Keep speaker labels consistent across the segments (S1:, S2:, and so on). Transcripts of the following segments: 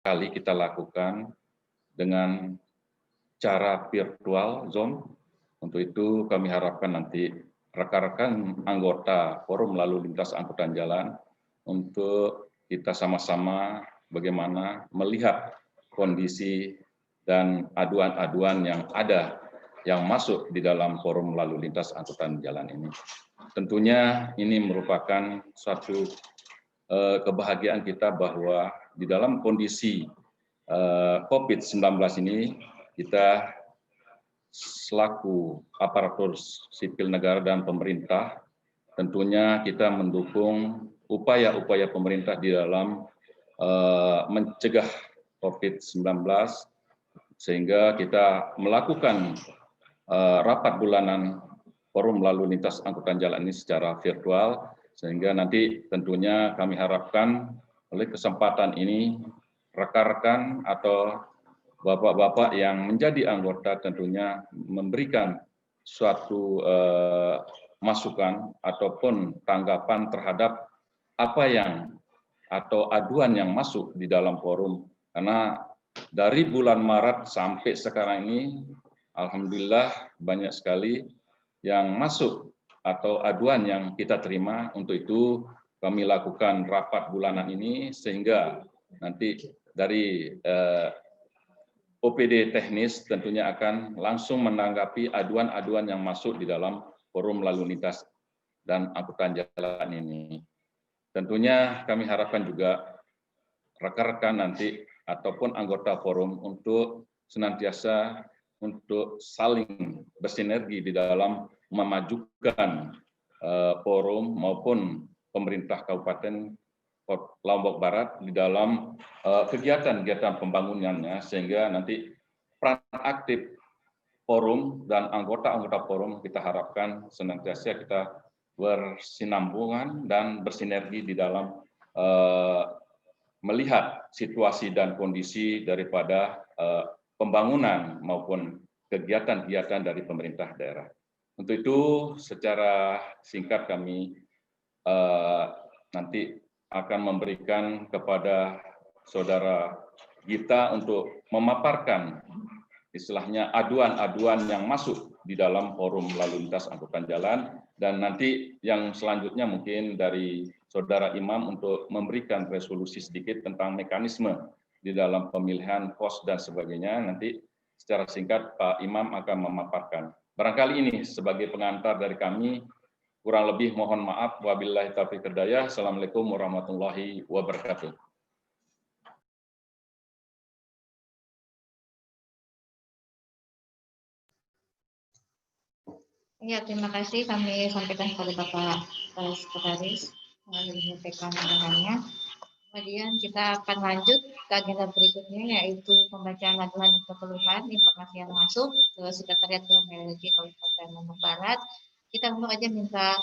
S1: kali kita lakukan dengan cara virtual Zoom. Untuk itu kami harapkan nanti rekan-rekan anggota Forum Lalu Lintas Angkutan Jalan untuk kita sama-sama bagaimana melihat kondisi dan aduan-aduan yang ada yang masuk di dalam Forum Lalu Lintas Angkutan Jalan ini. Tentunya ini merupakan suatu kebahagiaan kita bahwa di dalam kondisi COVID-19 ini kita selaku aparatur sipil negara dan pemerintah tentunya kita mendukung upaya-upaya pemerintah di dalam mencegah COVID-19 sehingga kita melakukan rapat bulanan Forum Lalu Lintas Angkutan Jalan ini secara virtual sehingga nanti tentunya kami harapkan oleh kesempatan ini rekan-rekan atau bapak-bapak yang menjadi anggota tentunya memberikan suatu masukan ataupun tanggapan terhadap apa yang atau aduan yang masuk di dalam forum. Karena dari bulan Maret sampai sekarang ini, alhamdulillah banyak sekali yang masuk atau aduan yang kita terima. Untuk itu kami lakukan rapat bulanan ini sehingga nanti dari OPD teknis tentunya akan langsung menanggapi aduan-aduan yang masuk di dalam forum lalu lintas dan angkutan jalan ini. Tentunya kami harapkan juga rekan-rekan nanti ataupun anggota forum untuk senantiasa untuk saling bersinergi di dalam memajukan forum maupun pemerintah Kabupaten Lombok Barat di dalam kegiatan-kegiatan pembangunannya sehingga nanti peran aktif forum dan anggota-anggota forum kita harapkan senantiasa kita bersinambungan dan bersinergi di dalam melihat situasi dan kondisi daripada pembangunan maupun kegiatan-kegiatan dari pemerintah daerah. Untuk itu secara singkat kami nanti akan memberikan kepada saudara Gita untuk memaparkan istilahnya aduan-aduan yang masuk di dalam forum lalu lintas angkutan jalan dan nanti yang selanjutnya mungkin dari saudara Imam untuk memberikan resolusi sedikit tentang mekanisme di dalam pemilihan pos dan sebagainya. Nanti secara singkat Pak Imam akan memaparkan. Barangkali ini sebagai pengantar dari kami. Kurang lebih mohon maaf. Wabillahi taufiq hidayah. Assalamualaikum warahmatullahi wabarakatuh.
S2: Ya, terima kasih kami sampaikan kepada Bapak Sekretaris menyampaikan arahannya. Kemudian kita akan lanjut ke agenda berikutnya yaitu pembacaan aduan keluhan informasi yang masuk ke Sekretariat LG Kabupaten Lombok Barat. Kita langsung aja minta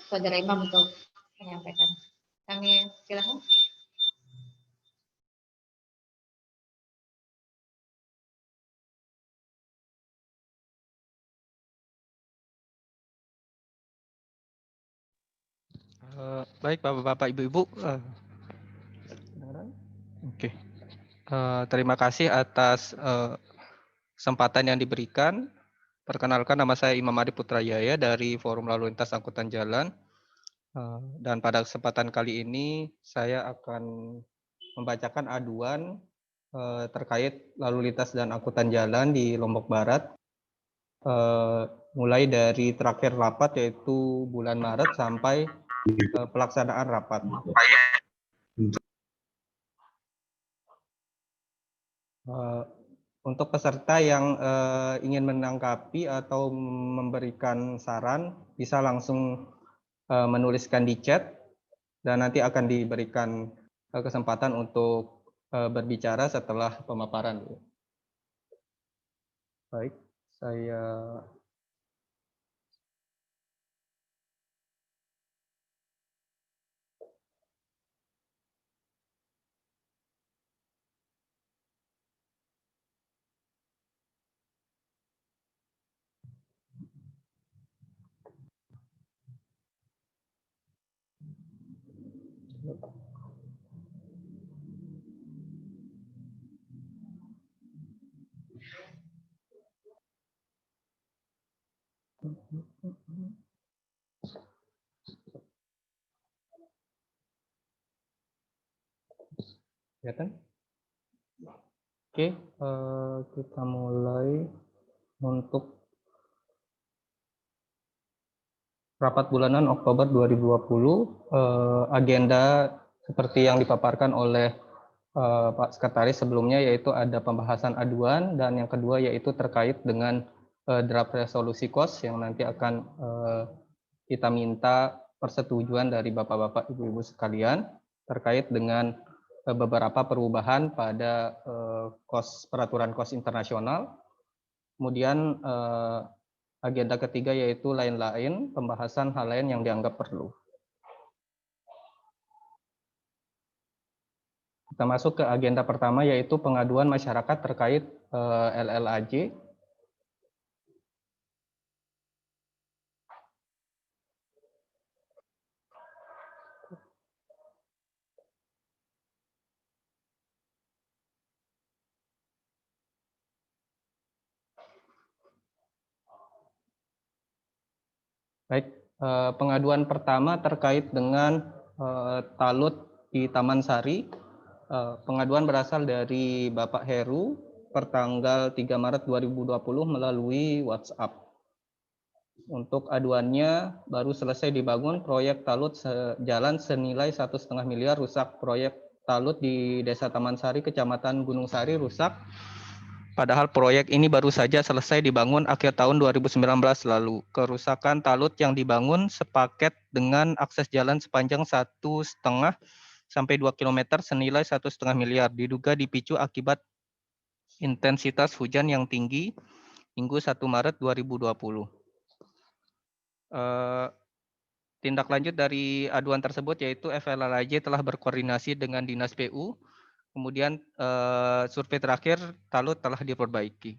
S2: saudara Imam untuk menyampaikan. Kami silakan.
S3: Baik Bapak-Bapak, Ibu-Ibu. Oke. Terima kasih atas kesempatan yang diberikan. Perkenalkan, nama saya Imam Adi Putrajaya dari Forum Lalu Lintas Angkutan Jalan. Dan pada kesempatan kali ini saya akan membacakan aduan terkait lalu lintas dan angkutan jalan di Lombok Barat. Mulai dari terakhir rapat yaitu bulan Maret sampai pelaksanaan rapat. Untuk peserta yang ingin menanggapi atau memberikan saran bisa langsung menuliskan di chat dan nanti akan diberikan kesempatan untuk berbicara setelah pemaparan. Baik, saya Kelihatan? Oke, kita mulai untuk rapat bulanan Oktober 2020. Agenda seperti yang dipaparkan oleh Pak Sekretaris sebelumnya, yaitu ada pembahasan aduan, dan yang kedua yaitu terkait dengan draft resolusi KOS yang nanti akan kita minta persetujuan dari Bapak-Bapak, Ibu-Ibu sekalian terkait dengan beberapa perubahan pada peraturan KOS internasional. Kemudian agenda ketiga yaitu lain-lain, pembahasan hal lain yang dianggap perlu. Kita masuk ke agenda pertama yaitu pengaduan masyarakat terkait LLAJ. Baik, pengaduan pertama terkait dengan talut di Taman Sari. Pengaduan berasal dari Bapak Heru pertanggal 3 Maret 2020 melalui WhatsApp. Untuk aduannya, baru selesai dibangun proyek talut jalan senilai 1,5 miliar rusak. Proyek talut di Desa Taman Sari, Kecamatan Gunung Sari rusak. Padahal proyek ini baru saja selesai dibangun akhir tahun 2019 lalu. Kerusakan talut yang dibangun sepaket dengan akses jalan sepanjang 1,5 sampai 2 km senilai 1,5 miliar. Diduga dipicu akibat intensitas hujan yang tinggi Minggu 1 Maret 2020. Tindak lanjut dari aduan tersebut yaitu FLLAJ telah berkoordinasi dengan Dinas PU. Kemudian survei terakhir talut telah diperbaiki.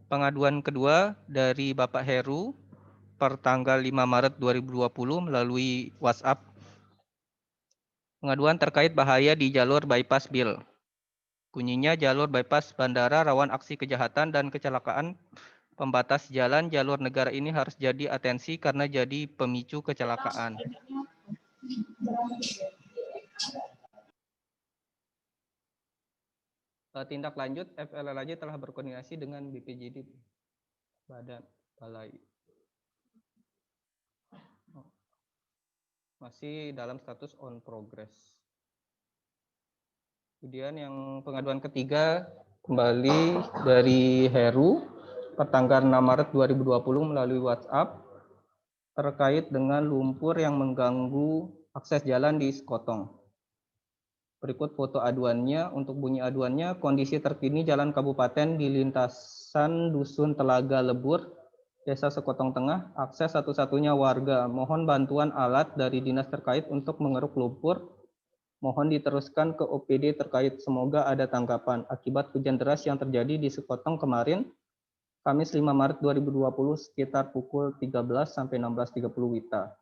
S3: Pengaduan kedua dari Bapak Heru per tanggal 5 Maret 2020 melalui WhatsApp. Pengaduan terkait bahaya di jalur bypass Bil. Bunyinya jalur bypass bandara rawan aksi kejahatan dan kecelakaan. Pembatas jalan jalur negara ini harus jadi atensi karena jadi pemicu kecelakaan. Tindak lanjut, FLLAJ telah berkoordinasi dengan BPJD Badan Balai. Masih dalam status on progress. Kemudian yang pengaduan ketiga kembali dari Heru pertanggal 6 Maret 2020 melalui WhatsApp terkait dengan lumpur yang mengganggu akses jalan di Sekotong. Berikut foto aduannya. Untuk bunyi aduannya, kondisi terkini jalan kabupaten di lintasan Dusun Telaga Lebur, Desa Sekotong Tengah, akses satu-satunya warga. Mohon bantuan alat dari dinas terkait untuk mengeruk lumpur. Mohon diteruskan ke OPD terkait. Semoga ada tanggapan. Akibat hujan deras yang terjadi di Sekotong kemarin, Kamis 5 Maret 2020 sekitar pukul 13 sampai 16.30 WITA.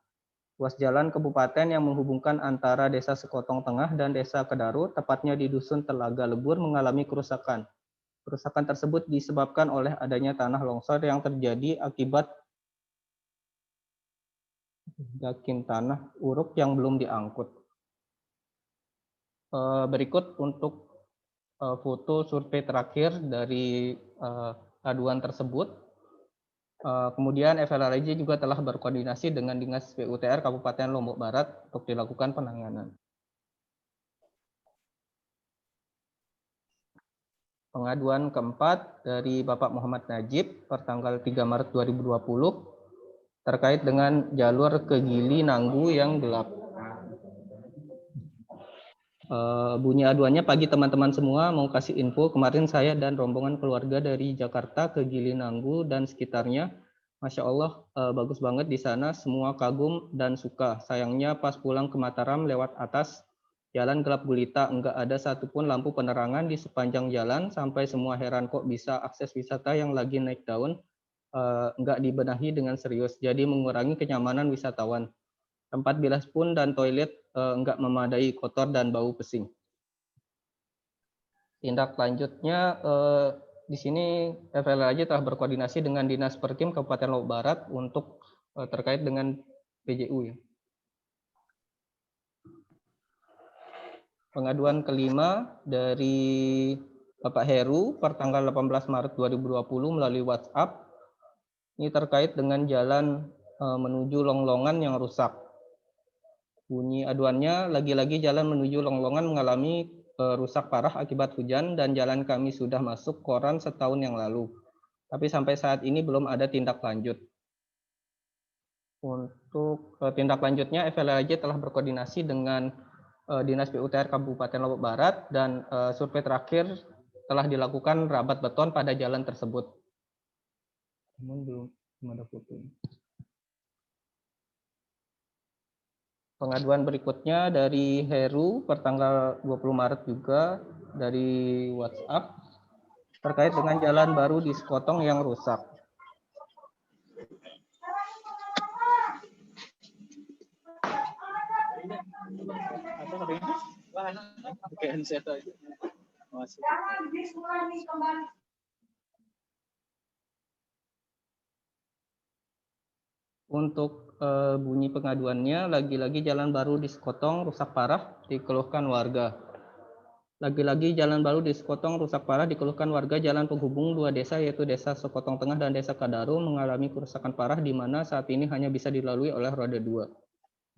S3: Ruas jalan kabupaten yang menghubungkan antara Desa Sekotong Tengah dan Desa Kedaru, tepatnya di Dusun Telaga Lebur, mengalami kerusakan. Kerusakan tersebut disebabkan oleh adanya tanah longsor yang terjadi akibat dakin tanah uruk yang belum diangkut. Berikut untuk foto survei terakhir dari aduan tersebut. Kemudian FLLAJ juga telah berkoordinasi dengan Dinas PUTR Kabupaten Lombok Barat untuk dilakukan penanganan. Pengaduan keempat dari Bapak Muhammad Najib pertanggal 3 Maret 2020 terkait dengan jalur ke Gili Nanggu yang gelap. Bunyi aduannya, pagi teman-teman semua, mau kasih info, kemarin saya dan rombongan keluarga dari Jakarta ke Gili Nanggu dan sekitarnya. Masya Allah, bagus banget di sana, semua kagum dan suka. Sayangnya pas pulang ke Mataram lewat atas, jalan gelap gulita, enggak ada satupun lampu penerangan di sepanjang jalan, sampai semua heran kok bisa akses wisata yang lagi naik daun, enggak dibenahi dengan serius, jadi mengurangi kenyamanan wisatawan. Tempat bilas pun dan toilet enggak memadai, kotor dan bau pesing. Tindak lanjutnya di sini FLAJ telah berkoordinasi dengan Dinas Perkim Kabupaten Lombok Barat untuk terkait dengan PJU ya. Pengaduan kelima dari Bapak Heru pertanggal 18 Maret 2020 melalui WhatsApp. Ini terkait dengan jalan menuju Longlongan yang rusak. Bunyi aduannya, lagi-lagi jalan menuju Longlongan mengalami rusak parah akibat hujan dan jalan kami sudah masuk koran setahun yang lalu. Tapi sampai saat ini belum ada tindak lanjut. Untuk tindak lanjutnya, FLAJ telah berkoordinasi dengan Dinas PUTR Kabupaten Lombok Barat dan survei terakhir telah dilakukan rabat beton pada jalan tersebut. Namun belum ada foto. Pengaduan berikutnya dari Heru pertanggal 20 Maret juga dari WhatsApp terkait dengan jalan baru di Sekotong yang rusak. Untuk bunyi pengaduannya, lagi-lagi jalan baru di Sekotong rusak parah dikeluhkan warga. Lagi-lagi jalan baru di Sekotong rusak parah dikeluhkan warga. Jalan penghubung dua desa yaitu Desa Sekotong Tengah dan Desa Kadaru mengalami kerusakan parah di mana saat ini hanya bisa dilalui oleh roda 2.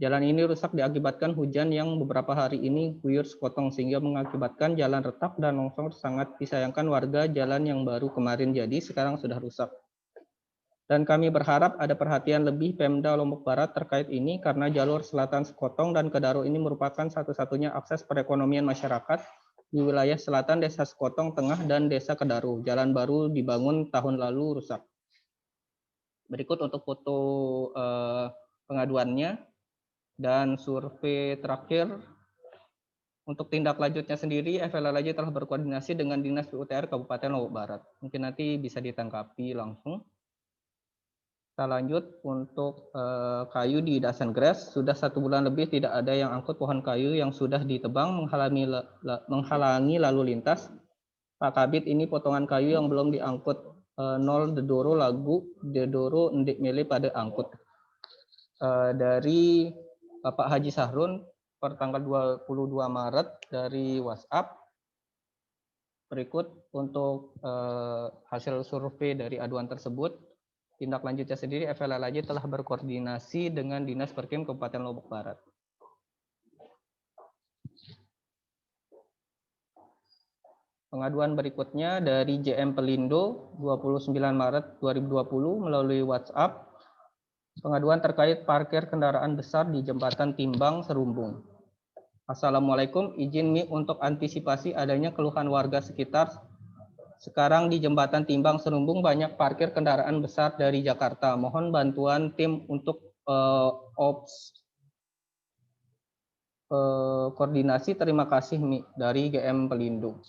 S3: Jalan ini rusak diakibatkan hujan yang beberapa hari ini guyur Sekotong sehingga mengakibatkan jalan retak dan longsor. Sangat disayangkan warga, jalan yang baru kemarin jadi sekarang sudah rusak. Dan kami berharap ada perhatian lebih Pemda Lombok Barat terkait ini karena jalur selatan Sekotong dan Kadaru ini merupakan satu-satunya akses perekonomian masyarakat di wilayah selatan Desa Sekotong Tengah dan Desa Kadaru. Jalan baru dibangun tahun lalu rusak. Berikut untuk foto pengaduannya dan survei terakhir. Untuk tindak lanjutnya sendiri, FLAJ telah berkoordinasi dengan Dinas PUTR Kabupaten Lombok Barat. Mungkin nanti bisa ditanggapi langsung. Kita lanjut untuk kayu di Dasan Gres. Sudah 1 bulan lebih tidak ada yang angkut pohon kayu yang sudah ditebang menghalangi lalu lintas. Pak Kabit, ini potongan kayu yang belum diangkut 0 Dedoro Lagu Dedoro Ndik Mele pada angkut. Dari Bapak Haji Sahrun pertanggal 22 Maret dari WhatsApp. Berikut untuk hasil survei dari aduan tersebut. Tindak lanjutnya sendiri, FLAJ telah berkoordinasi dengan Dinas Perkim Kabupaten Lombok Barat. Pengaduan berikutnya dari JM Pelindo 29 Maret 2020 melalui WhatsApp. Pengaduan terkait parkir kendaraan besar di Jembatan Timbang Serumbung. Assalamualaikum, izin Mi untuk antisipasi adanya keluhan warga sekitar. Sekarang di Jembatan Timbang Serumbung banyak parkir kendaraan besar dari Jakarta. Mohon bantuan tim untuk koordinasi. Terima kasih Mi dari GM Pelindo.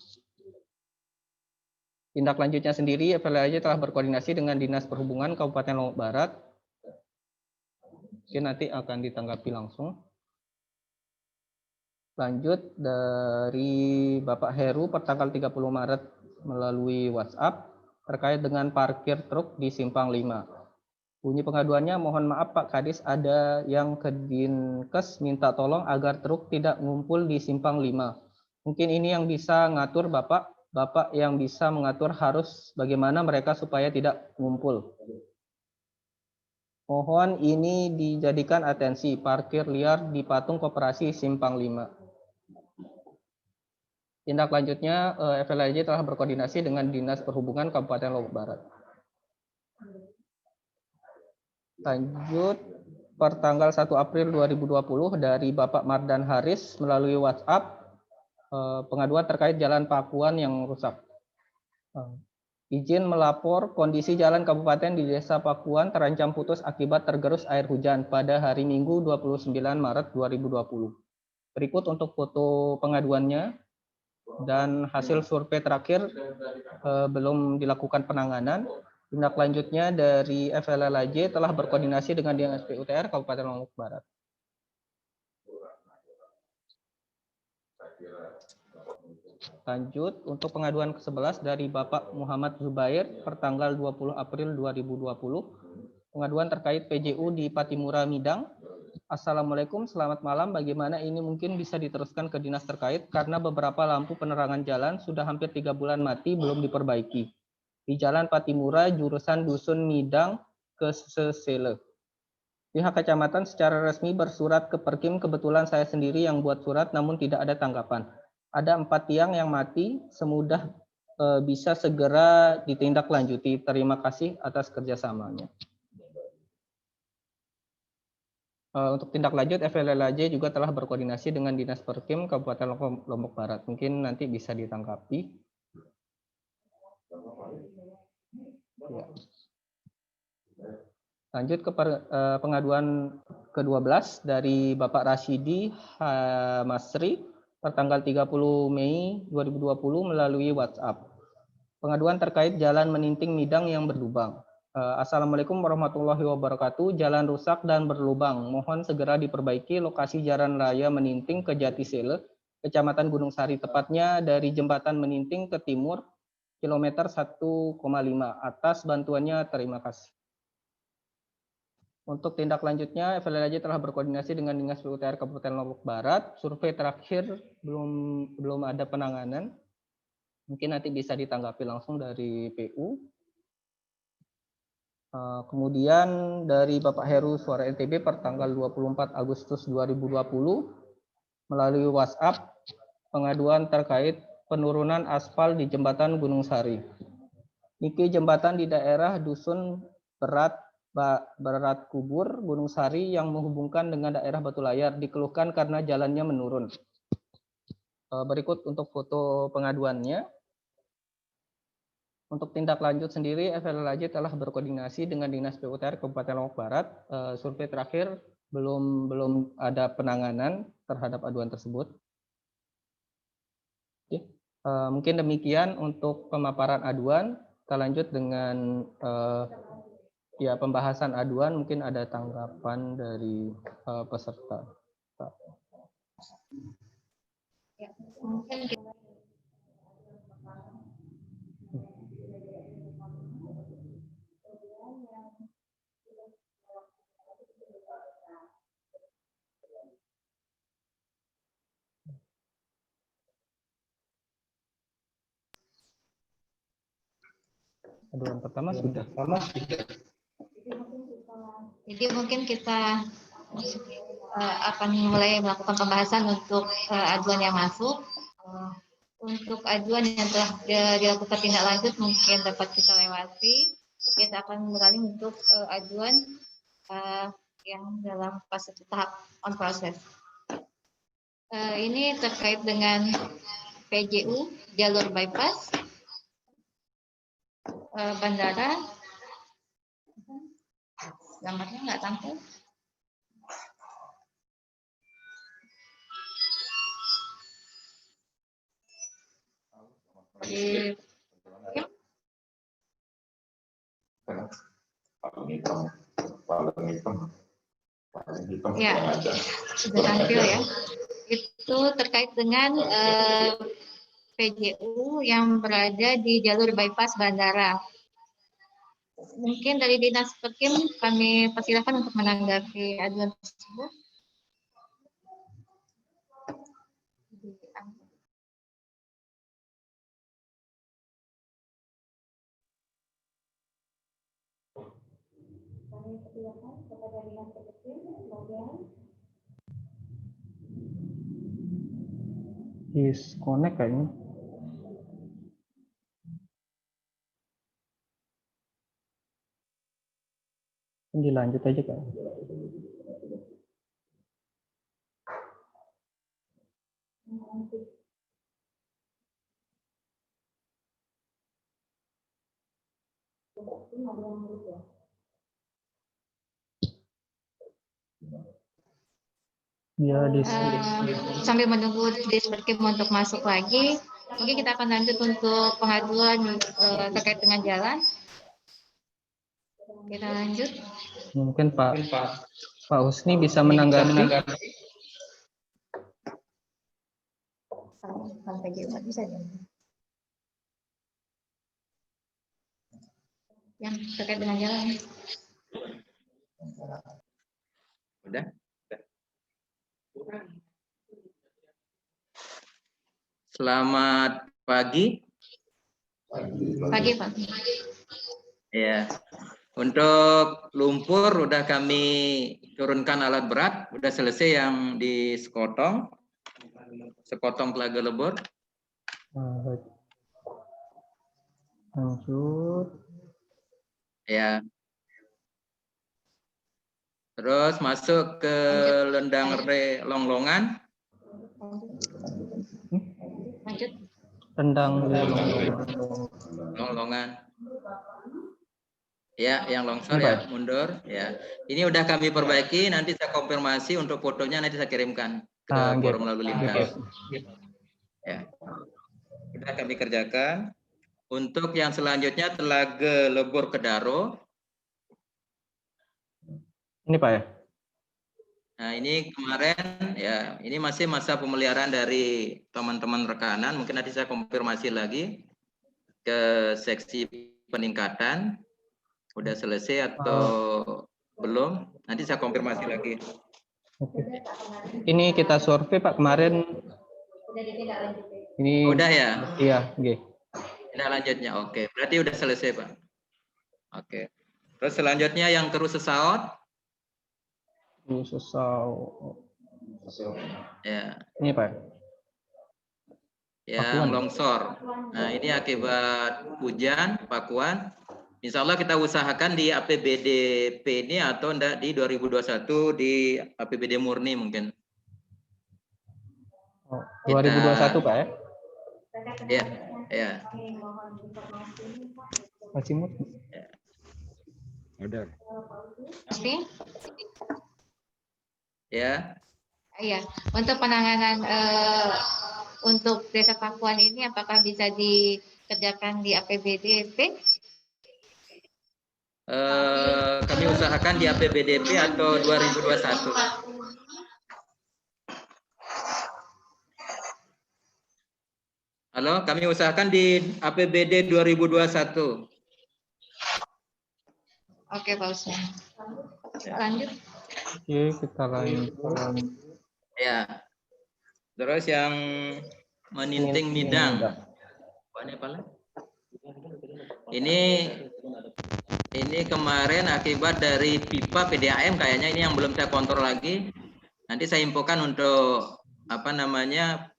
S3: Tindak lanjutnya sendiri, FLAJ telah berkoordinasi dengan Dinas Perhubungan Kabupaten Lombok Barat. Oke, nanti akan ditanggapi langsung. Lanjut dari Bapak Heru pertanggal 30 Maret melalui WhatsApp terkait dengan parkir truk di Simpang 5. Bunyi pengaduannya, mohon maaf Pak Kadis, ada yang ke Dinkes minta tolong agar truk tidak ngumpul di Simpang 5. Mungkin ini yang bisa ngatur Bapak yang bisa mengatur harus bagaimana mereka supaya tidak ngumpul. Mohon ini dijadikan atensi, parkir liar di patung koperasi Simpang 5. Tindak lanjutnya, FLAJ telah berkoordinasi dengan Dinas Perhubungan Kabupaten Lombok Barat. Lanjut, pertanggal 1 April 2020 dari Bapak Mardan Haris melalui WhatsApp, pengaduan terkait jalan Pakuan yang rusak. Izin melapor kondisi jalan kabupaten di Desa Pakuan terancam putus akibat tergerus air hujan pada hari Minggu 29 Maret 2020. Berikut untuk foto pengaduannya. Dan hasil survei terakhir belum dilakukan penanganan. Tindak lanjutnya dari FLAJ telah berkoordinasi dengan Dinas PUTR Kabupaten Lombok Barat. Lanjut, untuk pengaduan ke-11 dari Bapak Muhammad Zubair pertanggal 20 April 2020. Pengaduan terkait PJU di Patimura Midang. Assalamualaikum, selamat malam. Bagaimana ini mungkin bisa diteruskan ke dinas terkait karena beberapa lampu penerangan jalan sudah hampir 3 bulan mati belum diperbaiki. Di Jalan Patimura, jurusan Dusun Midang ke Sesele. Pihak kecamatan secara resmi bersurat ke Perkim, kebetulan saya sendiri yang buat surat namun tidak ada tanggapan. Ada 4 tiang yang mati, semudah bisa segera ditindaklanjuti. Terima kasih atas kerjasamanya. Untuk tindak lanjut, FLLAJ juga telah berkoordinasi dengan Dinas Perkim Kabupaten Lombok Barat. Mungkin nanti bisa ditanggapi. Ya. Lanjut ke pengaduan ke-12 dari Bapak Rashidi Masri pertanggal 30 Mei 2020 melalui WhatsApp. Pengaduan terkait jalan Meninting Midang yang berlubang. Assalamualaikum warahmatullahi wabarakatuh. Jalan rusak dan berlubang. Mohon segera diperbaiki lokasi jalan raya Meninting ke Jatisele, Kecamatan Gunung Sari, tepatnya dari jembatan Meninting ke timur, kilometer 1,5. Atas bantuannya, terima kasih. Untuk tindak lanjutnya, FLLAJ telah berkoordinasi dengan Dinas PUTR Kabupaten Lombok Barat. Survei terakhir belum ada penanganan. Mungkin nanti bisa ditanggapi langsung dari PU. Kemudian dari Bapak Heru Suara NTB pertanggal 24 Agustus 2020 melalui WhatsApp pengaduan terkait penurunan aspal di jembatan Gunung Sari. Niki jembatan di daerah Dusun Berat Kubur Gunung Sari yang menghubungkan dengan daerah Batu Layar dikeluhkan karena jalannya menurun. Berikut untuk foto pengaduannya. Untuk tindak lanjut sendiri, FLLAJ telah berkoordinasi dengan Dinas PUTR Kabupaten Lombok Barat. Survei terakhir belum ada penanganan terhadap aduan tersebut. Oke. Mungkin demikian untuk pemaparan aduan. Kita lanjut dengan pembahasan aduan. Mungkin ada tanggapan dari peserta.
S2: Ya, mungkin kita
S3: aduan pertama sudah.
S2: Jadi mungkin kita akan mulai melakukan pembahasan untuk aduan yang masuk. Untuk aduan yang telah dilakukan tindak lanjut mungkin dapat kita lewati. Kita akan beralih untuk aduan yang dalam fase tahap on process. Ini terkait dengan PJU jalur bypass bandara. Gambarnya nggak tampil. Ya, sudah tampil ya. Itu terkait dengan PJU yang berada di jalur bypass bandara. Mungkin dari Dinas Perkim kami persilakan untuk menanggapi aduan tersebut.
S3: Disconnect kayaknya. Dilanjut aja Kak. Ya,
S2: sambil menunggu Disperkim untuk masuk lagi, mungkin kita akan lanjut untuk pengaduan terkait dengan jalan. Kita lanjut.
S3: Mungkin Pak Husni bisa menanggapi.
S2: sampai Jumat bisa ya. Yang terkait dengan jalan.
S4: Udah? Selamat pagi.
S2: Pagi, Pak.
S4: Ya. Untuk lumpur udah kami turunkan alat berat, udah selesai yang di sekotong. Sekotong Telaga Lebur.
S3: Lanjut.
S4: Ya. Terus masuk ke Lendang Longlongan.
S2: Lanjut.
S3: Rendang
S4: Longlongan. Ya, yang longsor
S3: Ini,
S4: ya,
S3: Pak.
S4: mundur. Ya, ini udah kami perbaiki. Nanti saya konfirmasi untuk fotonya, nanti saya kirimkan ke forum lalu lintas. Ya, sudah kami kerjakan. Untuk yang selanjutnya Telaga Lebur Kedaro.
S3: Ini Pak ya.
S4: Nah, ini kemarin ya, ini masih masa pemeliharaan dari teman-teman rekanan. Mungkin nanti saya konfirmasi lagi ke seksi peningkatan. Udah selesai atau belum? Nanti saya konfirmasi lagi.
S3: Oke. Ini kita survei Pak kemarin. Ini
S4: Udah ya?
S3: Iya, oke.
S4: Tidak lanjutnya. Oke, berarti udah selesai, Pak. Oke. Terus selanjutnya yang terus sesaut. Ya.
S3: Ini Pak.
S4: Yang longsor. Nah, ini akibat hujan, Pakuan. Insya Allah kita usahakan di APBDP ini atau enggak di 2021 di APBD murni mungkin.
S3: 2021 Pak ya?
S4: Ya, ya.
S3: Masih mut.
S4: Udah.
S2: Pasti?
S4: Ya.
S2: Iya. Untuk penanganan untuk Desa Pakuan ini apakah bisa dikerjakan di APBDP?
S4: Kami usahakan di APBDP atau 2021. Halo, kami usahakan di APBD 2021.
S2: Oke, Pak Usman. Lanjut.
S3: Oke, kita lanjut.
S4: Ya. Terus yang meninting midang. Ini kemarin akibat dari pipa PDAM kayaknya, ini yang belum saya kontrol lagi. Nanti saya infokan untuk apa namanya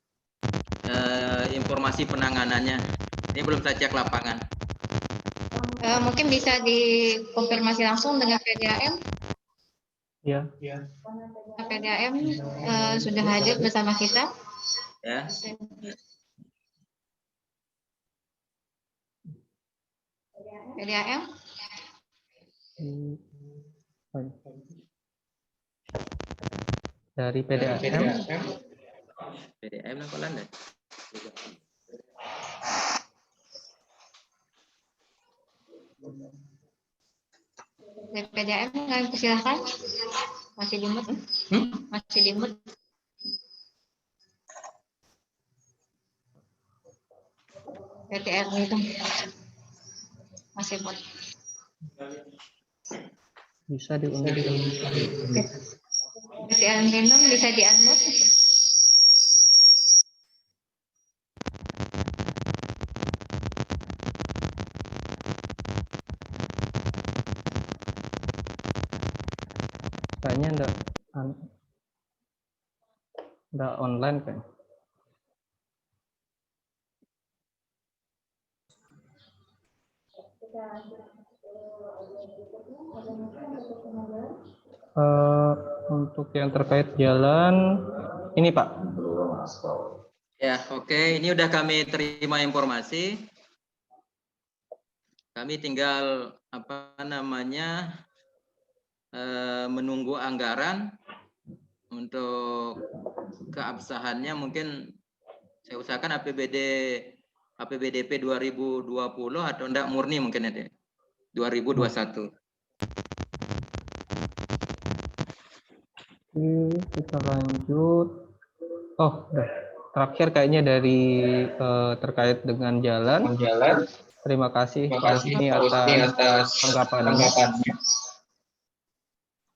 S4: informasi penanganannya. Ini belum saya cek lapangan.
S2: Mungkin bisa dikonfirmasi langsung dengan PDAM.
S3: Ya.
S2: PDAM sudah hadir bersama kita.
S4: Ya.
S2: PDAM.
S3: Dari PDAM.
S4: PDAM apa Landa?
S2: Dari PDAM kami persilahkan. Masih di mute. Masih di mute. PDAM itu masih mute.
S3: Bisa diundur.
S2: PDAM minum bisa di-unmute.
S3: Kayaknya enggak online kan? Untuk yang terkait jalan, ini Pak.
S4: Ya, oke. Ini udah kami terima informasi. Kami tinggal apa namanya menunggu anggaran untuk keabsahannya. Mungkin saya usahakan APBDP 2020 atau enggak murni mungkin ya 2021.
S3: Oke, kita lanjut. Oh, udah. terakhir kayaknya dari terkait dengan jalan. Terima kasih Pak Husni atas tanggapannya.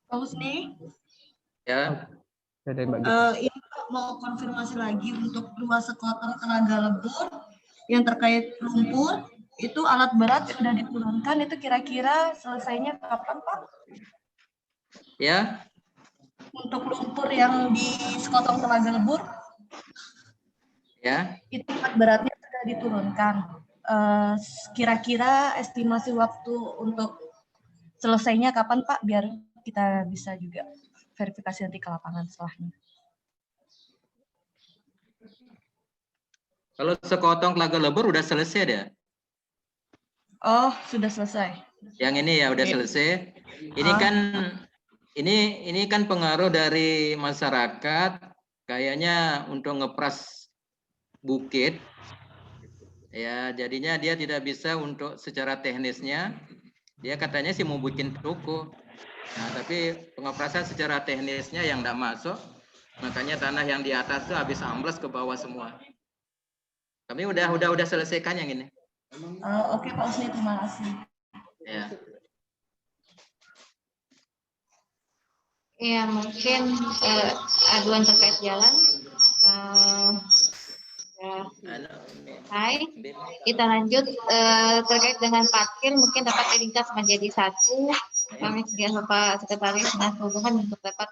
S5: Pak Husni,
S4: Ya,
S3: Dari Mbak Gita.
S5: ini Pak mau konfirmasi lagi untuk 2 sekotong tenaga lebur yang terkait lumpur, itu alat berat sudah diturunkan, itu kira-kira selesainya kapan Pak?
S4: ya.
S5: Untuk lumpur yang di sekotong tenaga lebur,
S4: Ya,
S5: itu alat beratnya sudah diturunkan. Kira-kira estimasi waktu untuk selesainya kapan Pak, biar kita bisa juga verifikasi nanti ke lapangan setelahnya.
S4: kalau sekotong telaga lebur udah selesai deh.
S5: Oh, sudah selesai.
S4: Yang ini ya udah selesai. Ini kan ini kan pengaruh dari masyarakat kayaknya untuk ngepras bukit. Ya, jadinya dia tidak bisa untuk secara teknisnya. Dia katanya sih mau bikin toko. Nah, tapi pengeprasan secara teknisnya yang enggak masuk. Makanya tanah yang di atas tuh habis ambles ke bawah semua. Kami udah selesaikan yang ini.
S5: Oke Pak Husni, terima kasih.
S4: Ya.
S2: Ya, mungkin aduan terkait jalan. Hai, kita lanjut terkait dengan parkir, mungkin dapat diringkas menjadi satu. Kami sekian Bapak Sekretaris Dinas Perhubungan untuk dapat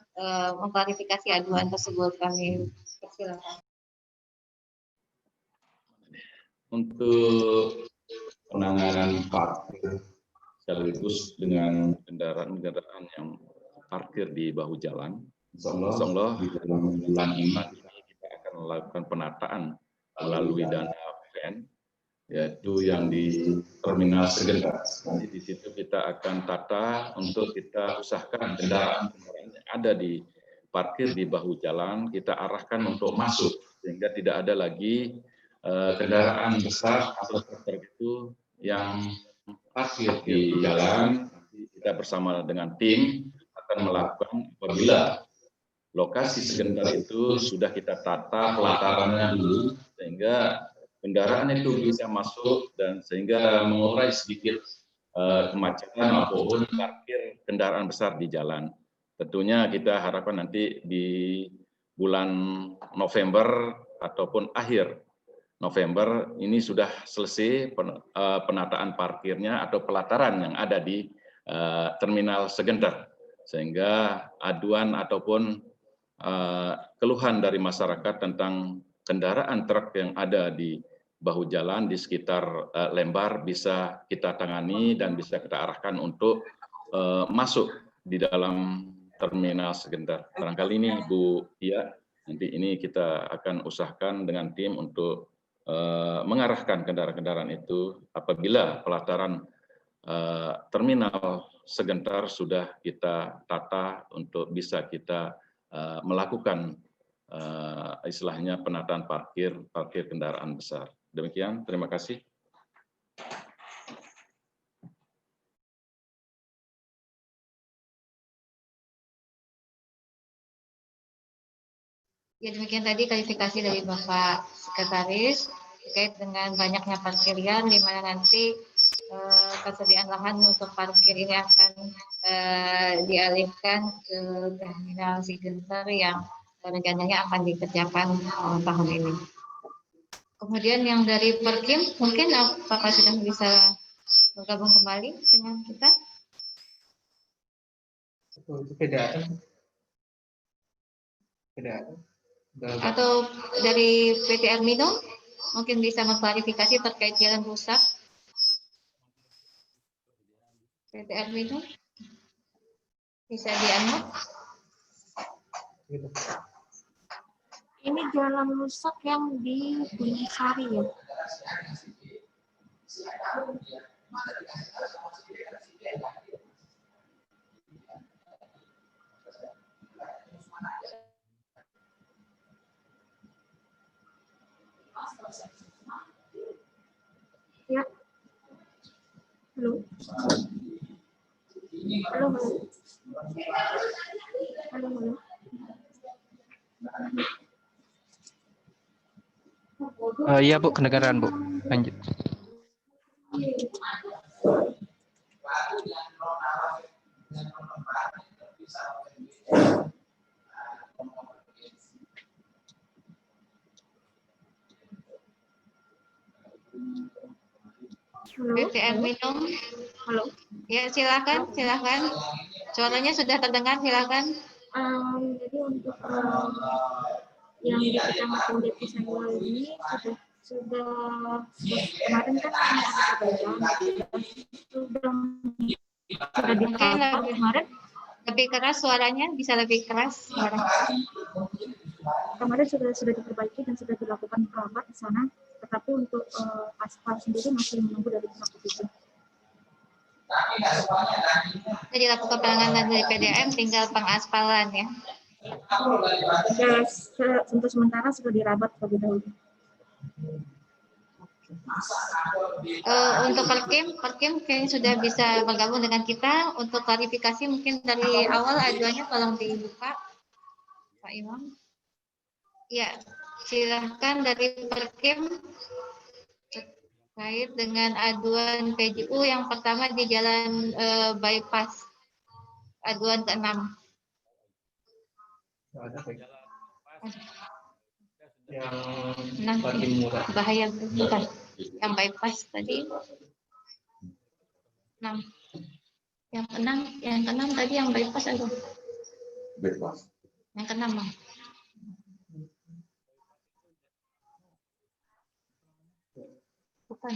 S2: mengklarifikasi aduan tersebut. Kami persilakan.
S1: Untuk penanganan parkir sekaligus dengan kendaraan-kendaraan yang parkir di bahu jalan, insya Allah di dalam bulan ini kita akan melakukan penataan melalui dana PN, yaitu yang di Terminal Segentar. Jadi di situ kita akan tata untuk kita usahakan kendaraan-kendaraan yang ada di parkir di bahu jalan kita arahkan untuk masuk, sehingga tidak ada lagi kendaraan besar atau truk itu yang parkir di jalan. Kita bersama dengan tim akan melakukan apabila lokasi segentar itu sudah kita tata pelatarannya dulu sehingga kendaraan itu bisa masuk dan sehingga mengurai sedikit kemacetan maupun parkir kendaraan besar di jalan. Tentunya kita harapkan nanti di bulan November ataupun akhir November ini sudah selesai penataan parkirnya atau pelataran yang ada di Terminal Segentar, sehingga aduan ataupun keluhan dari masyarakat tentang kendaraan truk yang ada di bahu jalan di sekitar Lembar bisa kita tangani dan bisa kita arahkan untuk masuk di dalam Terminal Segentar. Barangkali ini Bu Tia, nanti ini kita akan usahakan dengan tim untuk mengarahkan kendaraan-kendaraan itu apabila pelataran Terminal Segentar sudah kita tata untuk bisa kita melakukan istilahnya penataan parkir kendaraan besar. Demikian, terima kasih.
S2: Ya, demikian tadi klarifikasi dari Bapak Sekretaris terkait dengan banyaknya parkir liar, di mana nanti kesediaan lahan untuk parkir ini akan dialihkan ke Terminal Segentar yang rencananya akan dikerjakan tahun ini. Kemudian yang dari Perkim, mungkin Bapak sudah bisa bergabung kembali dengan kita?
S3: Beda.
S2: Atau dari PT Armindo mungkin bisa mengklarifikasi terkait jalan rusak. PT Armindo bisa dianut.
S6: Ini jalan rusak yang di Bunisari ya. Ya. Halo. Halo.
S3: Iya Bu, kedengaran Bu. Lanjut.
S6: Halo,
S2: BTN minum.
S6: halo.
S2: Ya, silakan, silakan. Suaranya sudah terdengar, silakan.
S6: Jadi untuk yang di Kecamatan Jatisanggal ini sudah kemarin kan ada perbaikan, sudah
S2: Mungkin
S6: dikawal kemarin.
S2: lebih keras suaranya, bisa lebih keras suaranya.
S6: Kemarin sudah diperbaiki dan sudah dilakukan perawat di sana, tetapi untuk aspal sendiri masih menunggu dari pihak itu.
S2: Jadi dilakukan penanganan dari PDM, tinggal pengaspalan ya.
S6: Ya, untuk sementara sudah dirabat terlebih dahulu.
S2: Untuk Perkim kayaknya sudah bisa bergabung dengan kita. Untuk klarifikasi mungkin dari awal aduannya tolong dibuka, Pak Imam. Ya, silahkan dari Perkim terkait dengan aduan PJU yang pertama di jalan bypass, aduan ke-6.
S3: Yang Patimura.
S2: Bahaya bukan yang bypass tadi 6. Yang ke-6 tadi yang bypass ada. Yang ke-6 Bang. Bukan.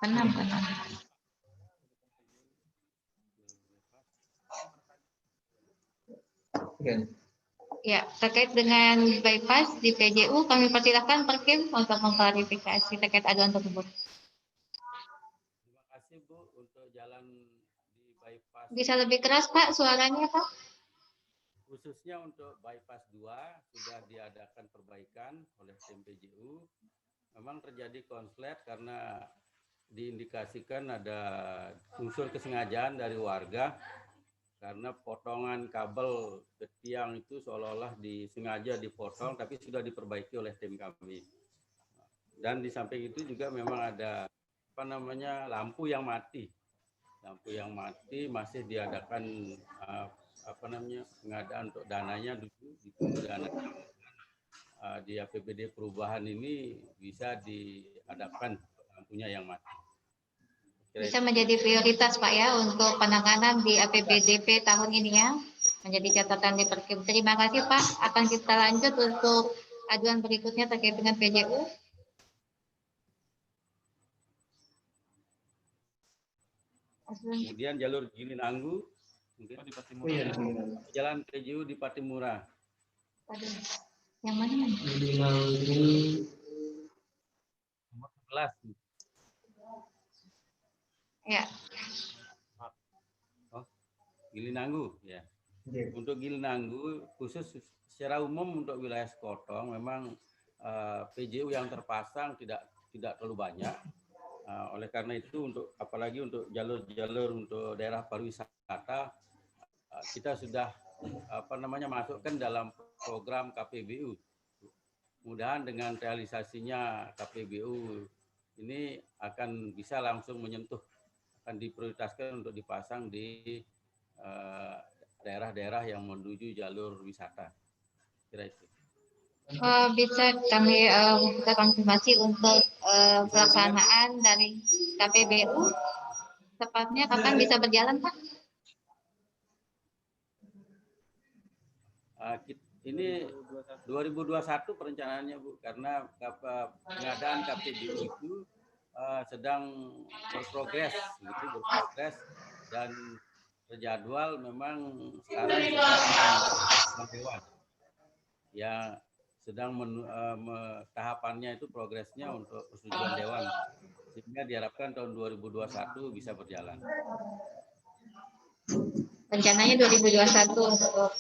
S2: Ke-6. Ya, terkait dengan bypass di PJU, kami persilahkan Perkim untuk mengklarifikasi terkait aduan tersebut.
S7: Terima kasih Bu untuk jalan di bypass.
S2: Bisa lebih keras Pak suaranya Pak?
S7: Khususnya untuk bypass 2 sudah diadakan perbaikan oleh tim PJU. Memang terjadi konslet karena diindikasikan ada unsur kesengajaan dari warga karena potongan kabel ke tiang itu seolah-olah disengaja dipotong tapi sudah diperbaiki oleh tim kami. Dan di samping itu juga memang ada lampu yang mati. Lampu yang mati masih diadakan pengadaan untuk dananya dulu ditunggu dana di APBD perubahan ini bisa diadakan lampunya yang mati.
S2: Bisa menjadi prioritas Pak ya untuk penanganan di APBDP tahun ini ya. Menjadi catatan di Perkim. Terima kasih Pak. Akan kita lanjut untuk aduan berikutnya terkait dengan PJU.
S7: Kemudian jalur Gilinanggu, mungkin di Patimura. Jalan PJU di Patimura.
S2: Aduh, yang mana?
S7: Nomor 11.
S2: Ya.
S7: Oh, Gilinanggu ya. Untuk Gilinanggu khusus secara umum untuk wilayah Sekotong memang PJU yang terpasang tidak terlalu banyak. Oleh karena itu apalagi untuk jalur-jalur untuk daerah pariwisata kita sudah masukkan dalam program KPBU. Mudah-mudahan dengan realisasinya KPBU ini akan bisa langsung menyentuh, akan diprioritaskan untuk dipasang di daerah-daerah yang menuju jalur wisata. Kira itu.
S2: Bisa kami kita konfirmasi untuk pelaksanaan dari KPBU. Tepatnya kapan bisa berjalan Pak?
S7: Ini 2021 perencanaannya Bu, karena pengadaan KPBU itu sedang berprogres dan terjadwal memang sekarang sedang dewan yang sedang tahapannya itu progresnya untuk persetujuan dewan sehingga diharapkan tahun 2021 bisa berjalan.
S2: Rencananya 2021 untuk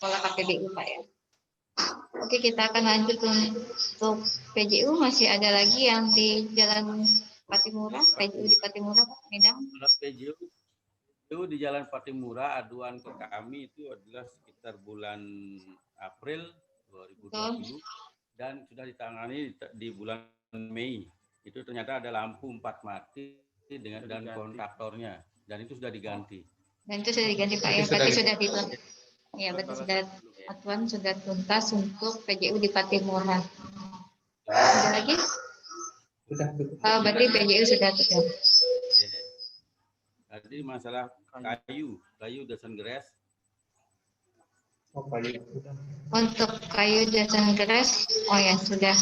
S2: pola KPBU Pak ya. Oke, kita akan lanjut untuk PJU. Masih ada lagi yang di Jalan Patimura, PJU di Patimura Pak Midang.
S7: PJU di Jalan Patimura, aduan ke kami itu adalah sekitar bulan April 2020. dan sudah ditangani di bulan Mei. Itu ternyata ada lampu 4 mati dengan dan kontaktornya, dan itu sudah diganti.
S2: Dan itu sudah diganti Pak ya, berarti sudah dituntas. Ya, berarti sudah aturan sudah tuntas untuk PJU di Patimura. Ada lagi? Berarti PJU sudah tuntas.
S7: Tadi masalah kayu dosen grass.
S2: Untuk kayu dan grass, oh ya sudah.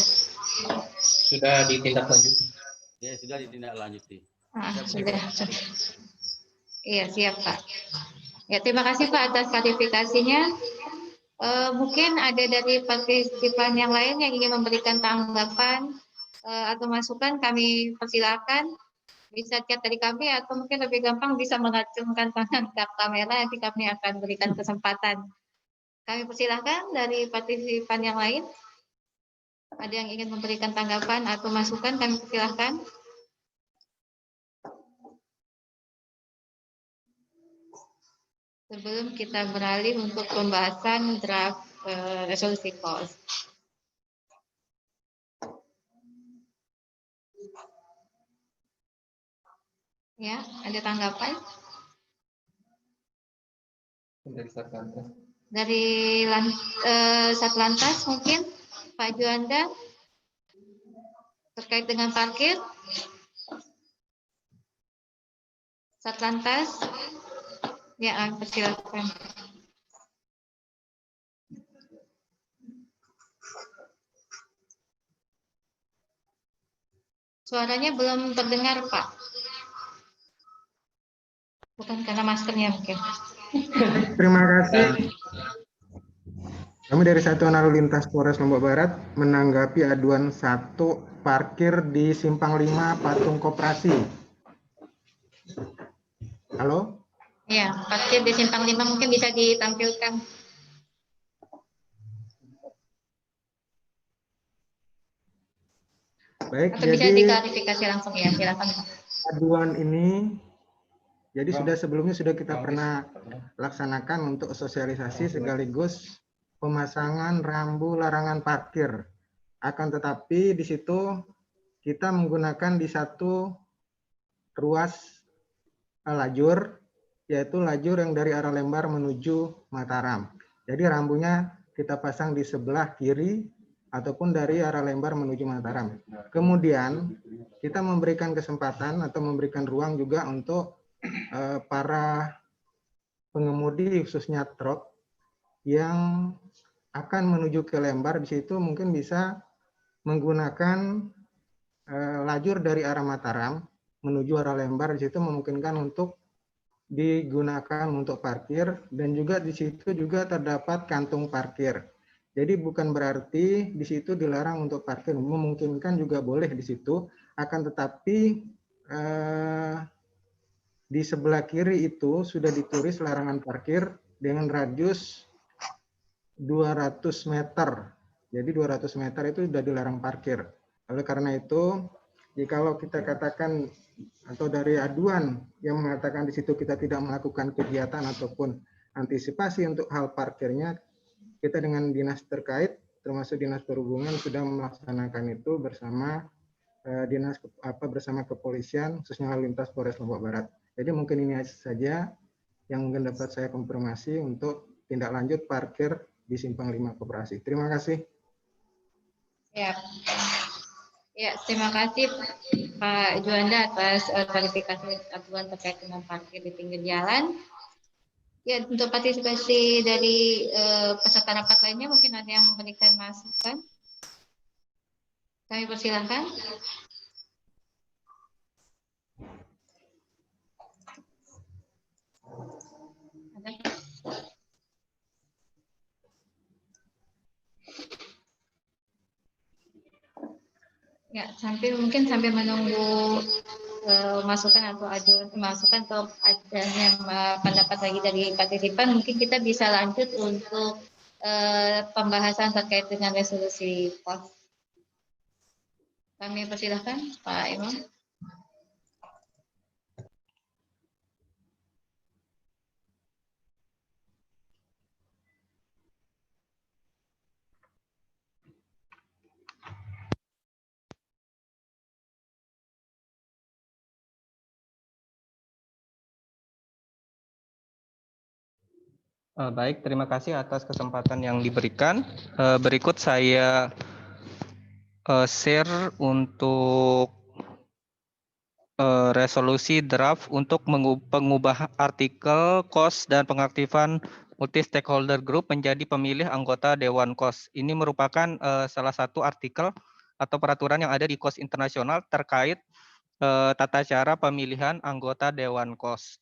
S3: Sudah ditindaklanjuti.
S7: Ya, sudah ditindaklanjuti.
S2: Sudah. Iya, siap Pak. Ya, terima kasih Pak atas klarifikasinya. Mungkin ada dari partisipan yang lain yang ingin memberikan tanggapan atau masukan, kami persilakan. Bisa chat dari kami atau mungkin lebih gampang bisa mengacungkan tangan ke kamera, nanti kami akan berikan kesempatan. Kami persilakan dari partisipan yang lain. Ada yang ingin memberikan tanggapan atau masukan, kami persilakan. Sebelum kita beralih untuk pembahasan draft resolusi KOS. Ya, ada tanggapan? Dari Satlantas mungkin, Pak Juanda, terkait dengan parkir. Satlantas, ya, persilakan. Suaranya belum terdengar, Pak. Bukan karena maskernya mungkin.
S8: Terima kasih. Kami dari Satuan Lalu Lintas Polres Lombok Barat menanggapi aduan 1 parkir di Simpang 5 Patung Koperasi. Halo?
S2: Ya, parkir di Simpang 5 mungkin bisa ditampilkan.
S8: Baik,
S2: atau bisa
S8: jadi
S2: diklarifikasi langsung ya, silakan Pak.
S8: Aduan ini jadi sebelumnya sudah kita pernah laksanakan untuk sosialisasi sekaligus pemasangan rambu larangan parkir. Akan tetapi di situ kita menggunakan di satu ruas lajur, yaitu lajur yang dari arah Lembar menuju Mataram. Jadi rambunya kita pasang di sebelah kiri ataupun dari arah Lembar menuju Mataram. Kemudian kita memberikan kesempatan atau memberikan ruang juga untuk para pengemudi khususnya truk yang akan menuju ke Lembar, di situ mungkin bisa menggunakan lajur dari arah Mataram menuju arah Lembar, di situ memungkinkan untuk digunakan untuk parkir, dan juga di situ juga terdapat kantung parkir. Jadi bukan berarti di situ dilarang untuk parkir, memungkinkan juga boleh di situ, akan tetapi di sebelah kiri itu sudah ditulis larangan parkir dengan radius 200 meter. Jadi 200 meter itu sudah dilarang parkir. Oleh karena itu, jikalau kita katakan atau dari aduan yang mengatakan di situ kita tidak melakukan kegiatan ataupun antisipasi untuk hal parkirnya, kita dengan dinas terkait termasuk dinas perhubungan sudah melaksanakan itu bersama bersama kepolisian khususnya lalu lintas Polres Lombok Barat. Jadi mungkin ini saja yang mungkin dapat saya konfirmasi untuk tindak lanjut parkir di Simpang 5 Koperasi. Terima kasih.
S2: Ya. Ya, terima kasih Pak Juanda atas klarifikasi aduan terkait dengan parkir di pinggir jalan. Ya, untuk partisipasi dari peserta rapat lainnya mungkin ada yang memberikan masukan. Kami persilahkan. Ada? Ya, mungkin sampai menunggu masukan atau masukan atau adanya pendapat lagi dari partisipan, mungkin kita bisa lanjut untuk pembahasan terkait dengan resolusi POS. Kami persilahkan Pak Imam.
S3: Baik, terima kasih atas kesempatan yang diberikan. Berikut saya share untuk resolusi draft untuk pengubah artikel KOS dan pengaktifan multi stakeholder group menjadi pemilih anggota Dewan KOS. Ini merupakan salah satu artikel atau peraturan yang ada di KOS internasional terkait tata cara pemilihan anggota Dewan KOS.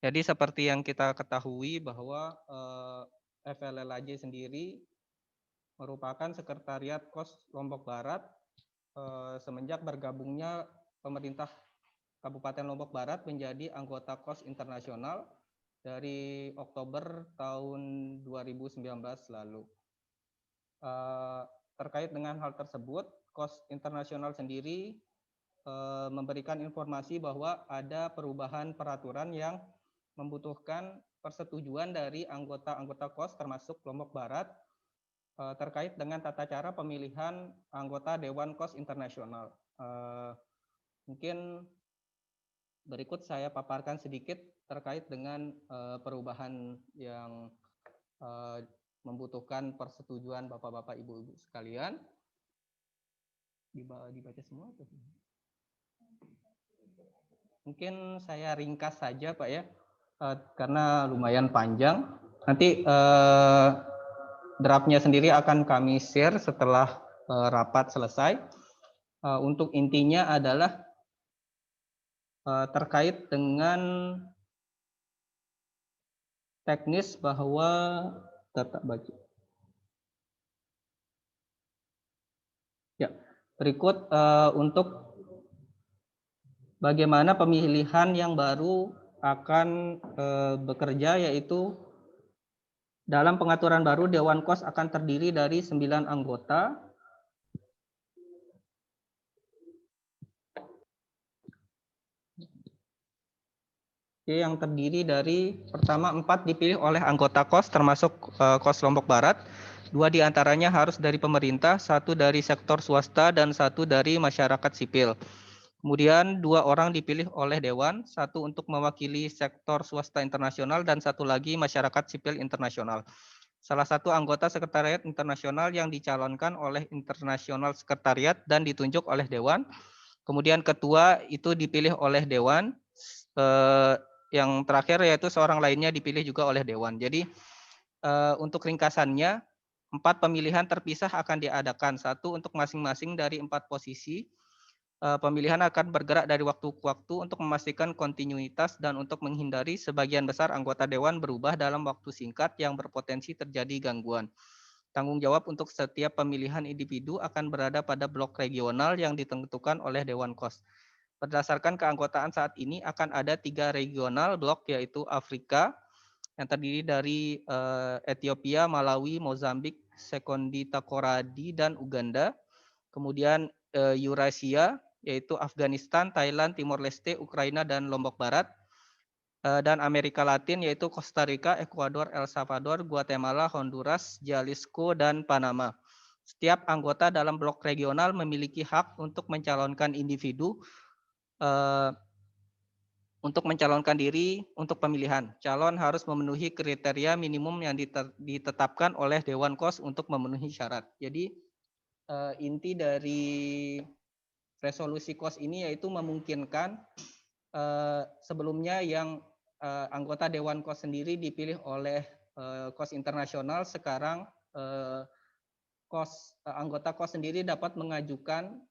S3: Jadi seperti yang kita ketahui bahwa FLLAJ sendiri merupakan sekretariat KOS Lombok Barat semenjak bergabungnya pemerintah Kabupaten Lombok Barat menjadi anggota KOS internasional dari Oktober tahun 2019 lalu. Terkait dengan hal tersebut, KOS internasional sendiri memberikan informasi bahwa ada perubahan peraturan yang membutuhkan persetujuan dari anggota-anggota KOS termasuk Lombok Barat terkait dengan tata cara pemilihan anggota Dewan KOS internasional. Mungkin berikut saya paparkan sedikit terkait dengan perubahan yang membutuhkan persetujuan Bapak-Bapak, Ibu-Ibu sekalian. Dibaca semua atau? Mungkin saya ringkas saja Pak ya, karena lumayan panjang. Nanti draftnya sendiri akan kami share setelah rapat selesai. Untuk intinya adalah terkait dengan teknis bahwa data baca. Ya, berikut untuk bagaimana pemilihan yang baru akan bekerja, yaitu dalam pengaturan baru Dewan KOS akan terdiri dari 9 anggota. Yang terdiri dari pertama 4 dipilih oleh anggota KOS termasuk KOS Lombok Barat. 2 diantaranya harus dari pemerintah, 1 dari sektor swasta, dan 1 dari masyarakat sipil. Kemudian 2 orang dipilih oleh Dewan, 1 untuk mewakili sektor swasta internasional dan 1 lagi masyarakat sipil internasional. Salah satu anggota sekretariat internasional yang dicalonkan oleh internasional sekretariat dan ditunjuk oleh Dewan. Kemudian ketua itu dipilih oleh Dewan. Yang terakhir yaitu seorang lainnya dipilih juga oleh Dewan. Jadi untuk ringkasannya, 4 pemilihan terpisah akan diadakan. 1 untuk masing-masing dari 4 posisi. Pemilihan akan bergerak dari waktu ke waktu untuk memastikan kontinuitas dan untuk menghindari sebagian besar anggota Dewan berubah dalam waktu singkat yang berpotensi terjadi gangguan. Tanggung jawab untuk setiap pemilihan individu akan berada pada blok regional yang ditentukan oleh Dewan KOS. Berdasarkan keanggotaan saat ini akan ada 3 regional blok, yaitu Afrika yang terdiri dari Ethiopia, Malawi, Mozambik, Sekondita Koradi, dan Uganda. Kemudian Eurasia yaitu Afghanistan, Thailand, Timor Leste, Ukraina, dan Lombok Barat. Dan Amerika Latin yaitu Costa Rica, Ekuador, El Salvador, Guatemala, Honduras, Jalisco, dan Panama. Setiap anggota dalam blok regional memiliki hak untuk mencalonkan individu untuk mencalonkan diri untuk pemilihan. Calon harus memenuhi kriteria minimum yang ditetapkan oleh Dewan KOS untuk memenuhi syarat. Jadi inti dari resolusi KOS ini yaitu memungkinkan sebelumnya yang anggota Dewan KOS sendiri dipilih oleh KOS internasional, sekarang anggota KOS sendiri dapat mengajukan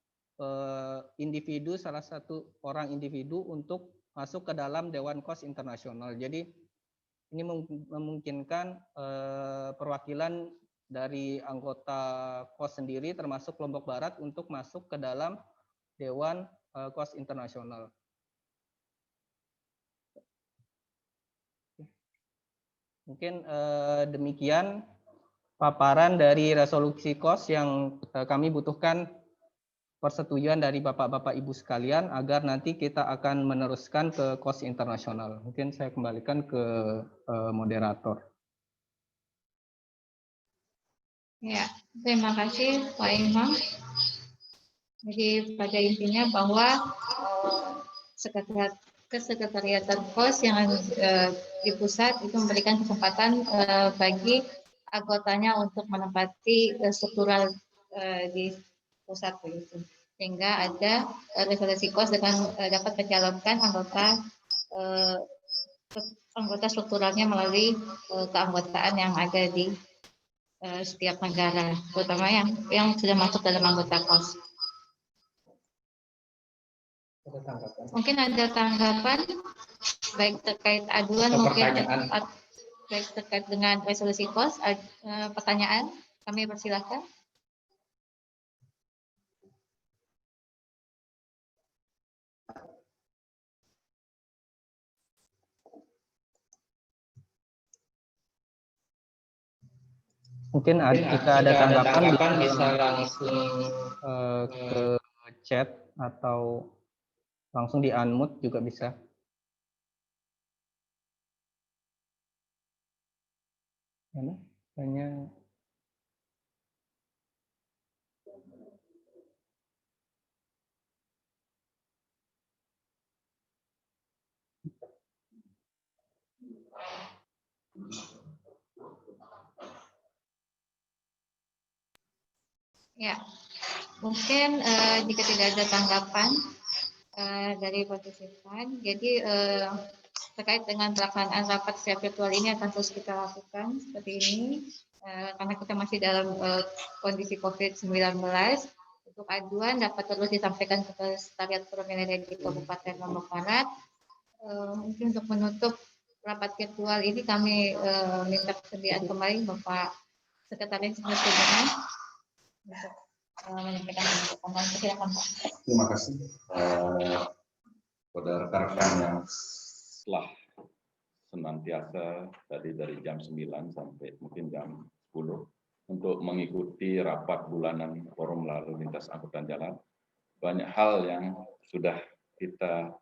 S3: individu, salah satu orang individu untuk masuk ke dalam Dewan KOS internasional. Jadi ini memungkinkan perwakilan dari anggota KOS sendiri termasuk Lombok Barat untuk masuk ke dalam Dewan KOS internasional. Mungkin demikian paparan dari resolusi KOS yang kami butuhkan persetujuan dari Bapak-Bapak Ibu sekalian agar nanti kita akan meneruskan ke KOS internasional. Mungkin saya kembalikan ke moderator.
S2: Ya, terima kasih Pak Imam. Jadi pada intinya bahwa sekretariat Kesekretariatan POS yang di pusat itu memberikan kesempatan bagi anggotanya untuk menempati struktural di pusat begitu. Sehingga ada resolusi KOS dengan dapat mencalonkan anggota strukturalnya melalui keanggotaan yang ada di setiap negara, terutama yang sudah masuk dalam anggota KOS. Mungkin ada tanggapan baik terkait aduan mungkin baik terkait dengan resolusi KOS, pertanyaan kami persilahkan.
S3: Mungkin jika ada tanggapan bisa langsung ke chat atau langsung di unmute juga bisa. Mana? Hanya
S2: Ya, mungkin jika tidak ada tanggapan dari partisipan, jadi terkait dengan pelaksanaan rapat secara virtual ini akan terus kita lakukan seperti ini, karena kita masih dalam kondisi COVID-19. Untuk aduan dapat terus disampaikan ke Sekretariat Provinsi di Kabupaten Lombok Barat. Mungkin untuk menutup rapat virtual ini kami minta persediaan kembali Bapak Sekretaris Presiden untuk menyampaikan tanggapan. Silakan Pak.
S1: Terima kasih kepada rekan-rekan yang telah senantiasa tadi dari jam 9 sampai mungkin jam 10 untuk mengikuti rapat bulanan Forum Lalu Lintas Angkutan Jalan. Banyak hal yang sudah kita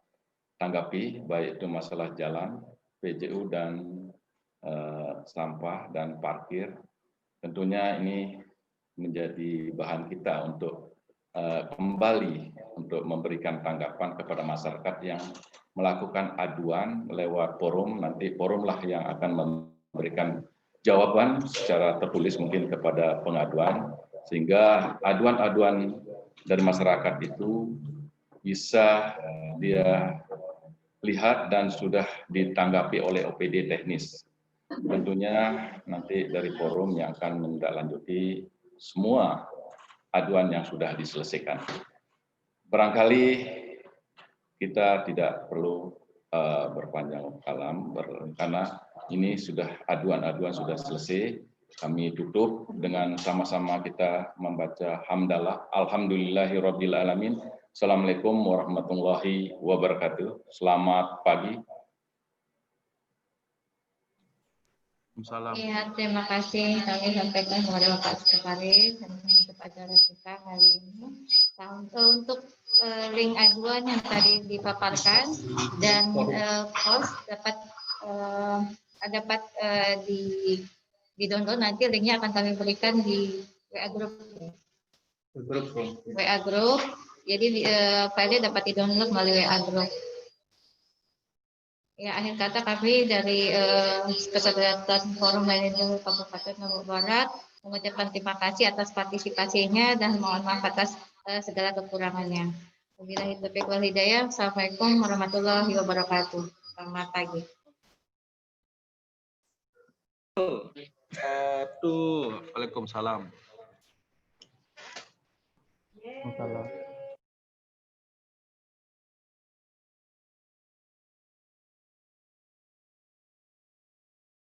S1: tanggapi, baik itu masalah jalan, PJU dan sampah dan parkir. Tentunya ini menjadi bahan kita untuk kembali untuk memberikan tanggapan kepada masyarakat yang melakukan aduan lewat forum. Nanti forumlah yang akan memberikan jawaban secara tertulis mungkin kepada pengaduan, sehingga aduan-aduan dari masyarakat itu bisa dia lihat dan sudah ditanggapi oleh OPD teknis. Tentunya nanti dari forum yang akan menindaklanjuti semua aduan yang sudah diselesaikan. Barangkali kita tidak perlu berpanjang kalam karena ini sudah aduan-aduan sudah selesai. Kami tutup dengan sama-sama kita membaca hamdalah. Alhamdulillahirabbil alamin. Assalamualaikum warahmatullahi wabarakatuh. Selamat pagi.
S7: Salam.
S2: Ya, terima kasih kami sampaikan kepada Bapak Sekretaris dan menutup acara kita kali ini. Untuk link aduan yang tadi dipaparkan dan post dapat di download, nanti linknya akan kami berikan di WA Group. WA Group. Jadi filenya dapat di download melalui WA Group. Ya, akhir kata kami dari Kesatuan Forum Layanan Kabupaten Lombok Barat mengucapkan terima kasih atas partisipasinya dan mohon maaf atas segala kekurangannya. Wabillahi taufiq wal hidayah. Assalamualaikum warahmatullahi wabarakatuh. Selamat pagi.
S7: Waalaikumsalam.
S3: Waalaikumsalam.